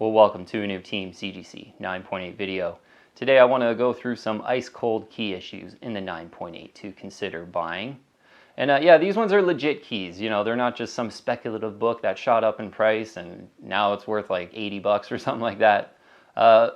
Well, welcome to a new Team CGC 9.8 video. Today I want to go through some ice cold key issues in the 9.8 to consider buying. And yeah, these ones are legit keys. You know, they're not just some speculative book that shot up in price and now it's worth like 80 bucks or something like that.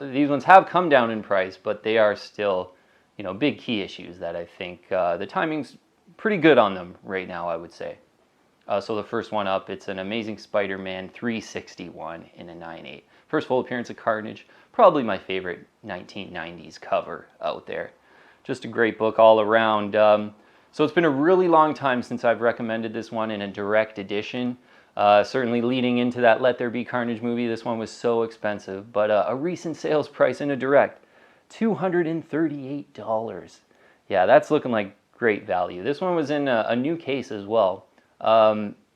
These ones have come down in price, but they are still, you know, big key issues that I think the timing's pretty good on them right now, I would say. So the first one up, it's an Amazing Spider-Man 361 in a 9.8. First full appearance of Carnage, probably my favorite 1990s cover out there. Just a great book all around. So it's been a really long time since I've recommended this one in a direct edition. Certainly leading into that Let There Be Carnage movie, this one was so expensive. But a recent sales price in a direct, $238. Yeah, that's looking like great value. This one was in a new case as well.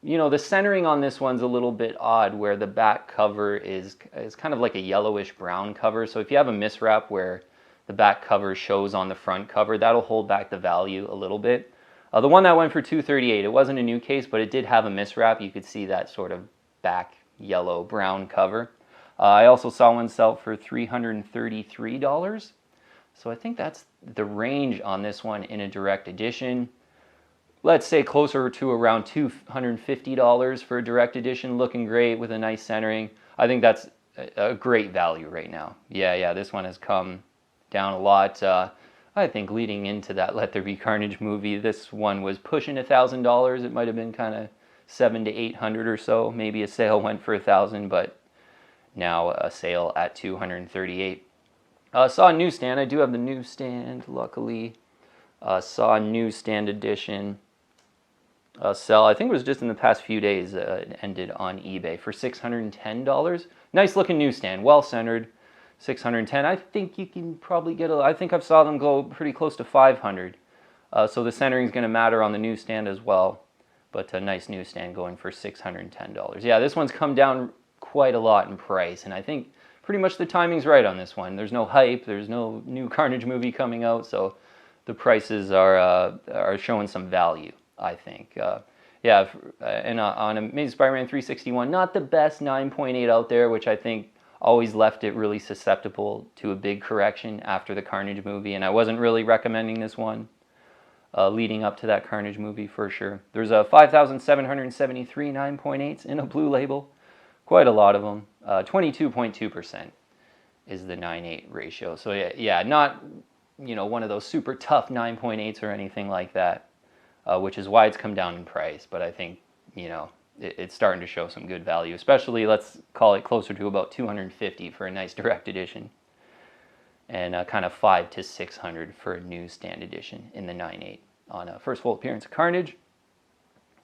You know, the centering on this one's a little bit odd where the back cover is kind of like a yellowish brown cover. So if you have a miswrap where the back cover shows on the front cover, that'll hold back the value a little bit. The one that went for $238, it wasn't a new case, but it did have a miswrap. You could see that sort of back yellow brown cover. I also saw one sell for $333. So I think that's the range on this one in a direct edition. Let's say closer to around $250 for a direct edition, looking great with a nice centering. I think that's a great value right now. Yeah, this one has come down a lot. I think leading into that Let There Be Carnage movie, this one was pushing $1,000. It might have been kind of $700 to $800 or so. Maybe a sale went for $1,000, but now a sale at $238. Saw a newsstand. I do have the newsstand, luckily. Saw a newsstand edition. Sell, I think it was just in the past few days, it ended on eBay for $610. Nice looking newsstand, well centered, $610. I think you can probably get I think I've saw them go pretty close to $500. So the centering is going to matter on the newsstand as well, but a nice newsstand going for $610. Yeah, this one's come down quite a lot in price, and I think pretty much the timing's right on this one. There's no hype, there's no new Carnage movie coming out, so the prices are showing some value, I think. Yeah, and on Amazing Spider-Man 361, not the best 9.8 out there, which I think always left it really susceptible to a big correction after the Carnage movie, and I wasn't really recommending this one leading up to that Carnage movie for sure. There's a 5,773 9.8s in a blue label, quite a lot of them. 22.2% is the 9.8 ratio. So yeah, not, you know, one of those super tough 9.8s or anything like that. Which is why it's come down in price. But I think, you know, it's starting to show some good value, especially let's call it closer to about $250 for a nice direct edition, and kind of $500 to $600 for a newsstand edition in the 9.8 on a first full appearance of Carnage.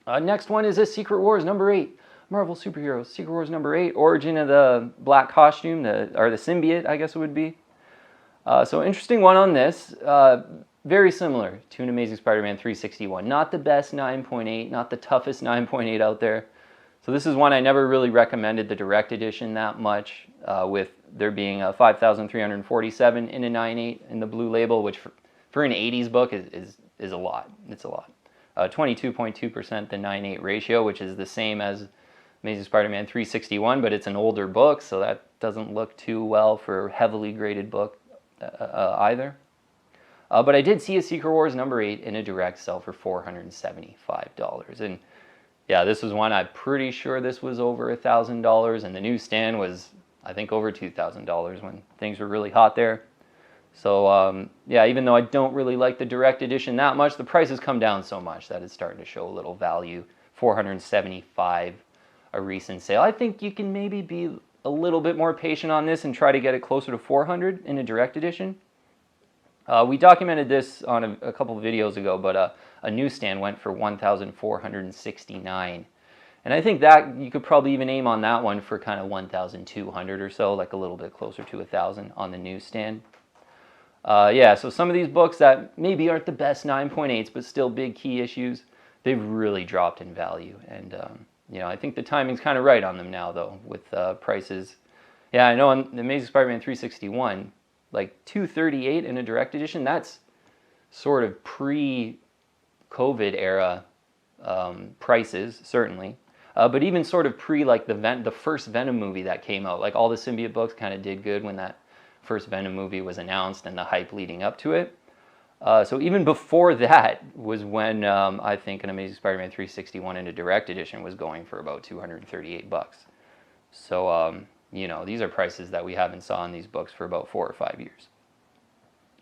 Next one is a Secret Wars number 8, Marvel Superheroes Secret Wars number 8, origin of the black costume, or the symbiote, I guess it would be. So interesting one on this. Very similar to an Amazing Spider-Man 361. Not the best 9.8, not the toughest 9.8 out there. So this is one I never really recommended the direct edition that much, with there being a 5,347 in a 9.8 in the blue label, which for an 80s book is a lot. It's a lot. 22.2% the 9.8 ratio, which is the same as Amazing Spider-Man 361, but it's an older book, so that doesn't look too well for a heavily graded book either. But I did see a Secret Wars number 8 in a direct sell for $475. And yeah, this was one, I'm pretty sure this was over $1,000, and the newsstand was, I think, over $2,000 when things were really hot there. So yeah, even though I don't really like the direct edition that much, the price has come down so much that it's starting to show a little value. $475, a recent sale. I think you can maybe be a little bit more patient on this and try to get it closer to $400 in a direct edition. We documented this on a couple of videos ago, but a newsstand went for $1,469. And I think that you could probably even aim on that one for kind of $1,200 or so, like a little bit closer to $1,000 on the newsstand. Yeah, so some of these books that maybe aren't the best 9.8s, but still big key issues, they've really dropped in value. And, you know, I think the timing's kind of right on them now, though, with prices. Yeah, I know on the Amazing Spider-Man 361, like $238 in a direct edition, that's sort of pre-COVID era prices, certainly. But even sort of pre like the first Venom movie that came out, like all the symbiote books kind of did good when that first Venom movie was announced and the hype leading up to it. So even before that was when I think an Amazing Spider-Man 361 in a direct edition was going for about $238. So you know, these are prices that we haven't saw in these books for about 4 or 5 years.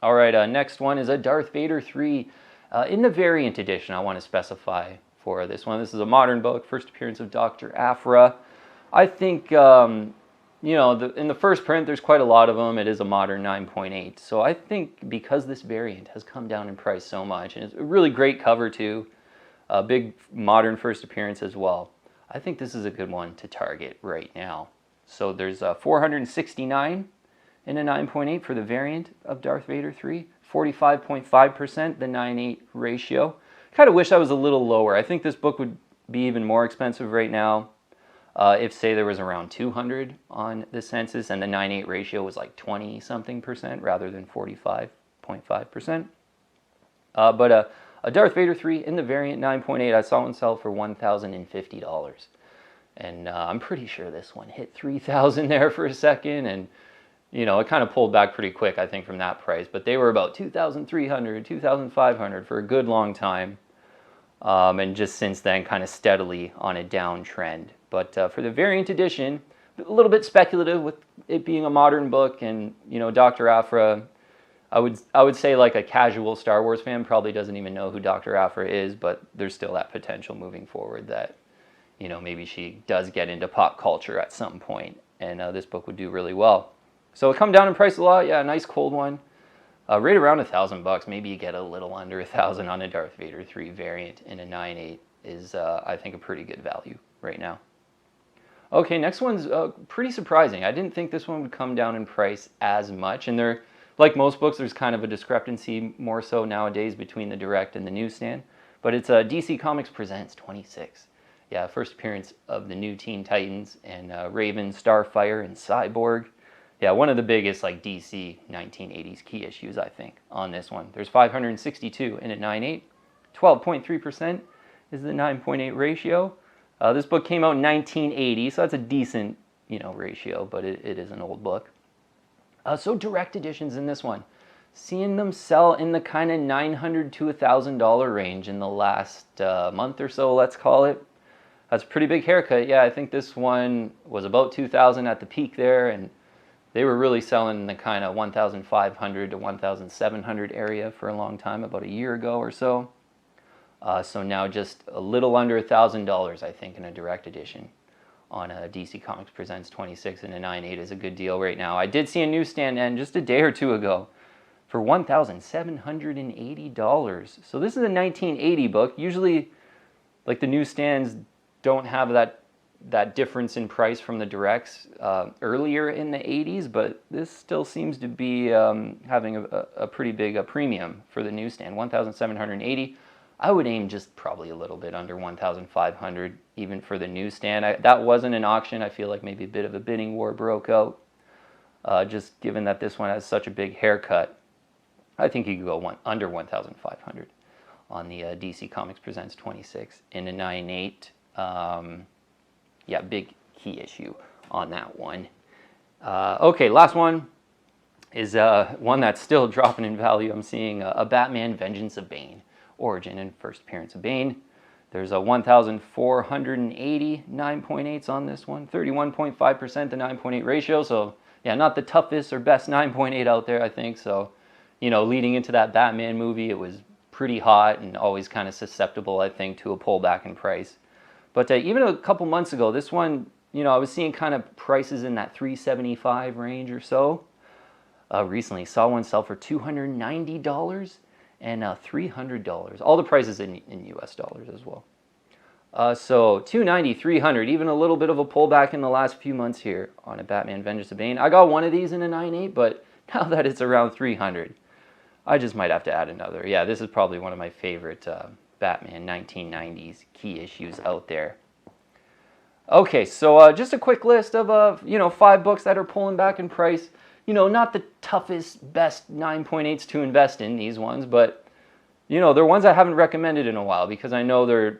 All right, next one is a Darth Vader 3 in the variant edition. I want to specify for this one. This is a modern book, first appearance of Dr. Aphra. I think you know, in the first print, there's quite a lot of them. It is a modern 9.8. So I think because this variant has come down in price so much, and it's a really great cover too, a big modern first appearance as well, I think this is a good one to target right now. So there's 469 in a 9.8 for the variant of Darth Vader 3, 45.5%, the 9.8 ratio. Kind of wish I was a little lower. I think this book would be even more expensive right now. If, say, there was around 200 on the census and the 9.8 ratio was like 20-something% rather than 45.5%. But a Darth Vader 3 in the variant 9.8, I saw one sell for $1,050. And I'm pretty sure this one hit $3,000 there for a second. And, you know, it kind of pulled back pretty quick, I think, from that price. But they were about $2,300, $2,500 for a good long time. And just since then, kind of steadily on a downtrend. But for the variant edition, a little bit speculative with it being a modern book, and you know, Dr. Aphra, I would say like a casual Star Wars fan probably doesn't even know who Dr. Aphra is, but there's still that potential moving forward that, you know, maybe she does get into pop culture at some point, and this book would do really well. So it come down in price a lot, yeah, a nice cold one, right around $1,000. Maybe you get a little under $1,000 on a Darth Vader 3 variant in a 9.8 is I think a pretty good value right now. Okay, next one's pretty surprising. I didn't think this one would come down in price as much. And there, like most books, there's kind of a discrepancy more so nowadays between the direct and the newsstand. But it's DC Comics Presents 26. Yeah, first appearance of the new Teen Titans and Raven, Starfire, and Cyborg. Yeah, one of the biggest like DC 1980s key issues, I think, on this one. There's 562 in at 9.8. 12.3% is the 9.8 ratio. This book came out in 1980, so that's a decent, you know, ratio, but it is an old book. So direct editions in this one, seeing them sell in the kind of $900 to $1,000 range in the last month or so, let's call it. That's a pretty big haircut. Yeah, I think this one was about $2,000 at the peak there, and they were really selling in the kind of $1,500 to $1,700 area for a long time, about a year ago or so. So now just a little under $1,000, I think, in a direct edition on a DC Comics Presents 26 and a 9.8 is a good deal right now. I did see a newsstand end just a day or two ago for $1,780. So this is a 1980 book. Usually, like the newsstands don't have that difference in price from the directs earlier in the 80s, but this still seems to be having a pretty big premium for the newsstand, $1,780. I would aim just probably a little bit under $1,500 even for the newsstand. That wasn't an auction. I feel like maybe a bit of a bidding war broke out. Just given that this one has such a big haircut, I think you could go under $1,500 on the DC Comics Presents 26 in a 9.8. Yeah, big key issue on that one. Okay, last one is one that's still dropping in value. I'm seeing a Batman Vengeance of Bane. Origin and first appearance of Bane. There's a 1,480 9.8s on this one, 31.5% the 9.8 ratio. So yeah, not the toughest or best 9.8 out there, I think. So, you know, leading into that Batman movie, it was pretty hot and always kind of susceptible, I think, to a pullback in price. But even a couple months ago, this one, you know, I was seeing kind of prices in that $375 range or so. Recently saw one sell for $290. And $300. All the prices in US dollars as well. So $290, $300, even a little bit of a pullback in the last few months here on a Batman Vengeance of Bane. I got one of these in a 9.8, but now that it's around $300, I just might have to add another. Yeah, this is probably one of my favorite Batman 1990s key issues out there. Okay, so just a quick list of, you know, 5 books that are pulling back in price. You know, not the toughest, best 9.8s to invest in, these ones, but, you know, they're ones I haven't recommended in a while because I know they're,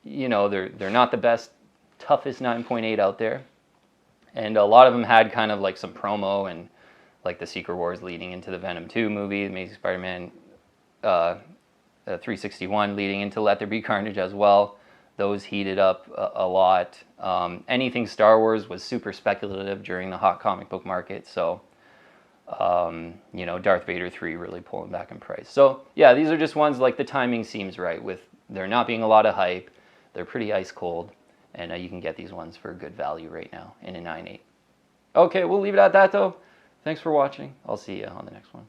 you know, they're not the best toughest 9.8 out there. And a lot of them had kind of like some promo and like the Secret Wars leading into the Venom 2 movie, Amazing Spider-Man 361 leading into Let There Be Carnage as well. Those heated up a lot. Anything Star Wars was super speculative during the hot comic book market, so you know, Darth Vader 3 really pulling back in price. So yeah, these are just ones like the timing seems right with there not being a lot of hype. They're pretty ice cold, and you can get these ones for good value right now in a 9.8. Okay, we'll leave it at that though. Thanks for watching. I'll see you on the next one.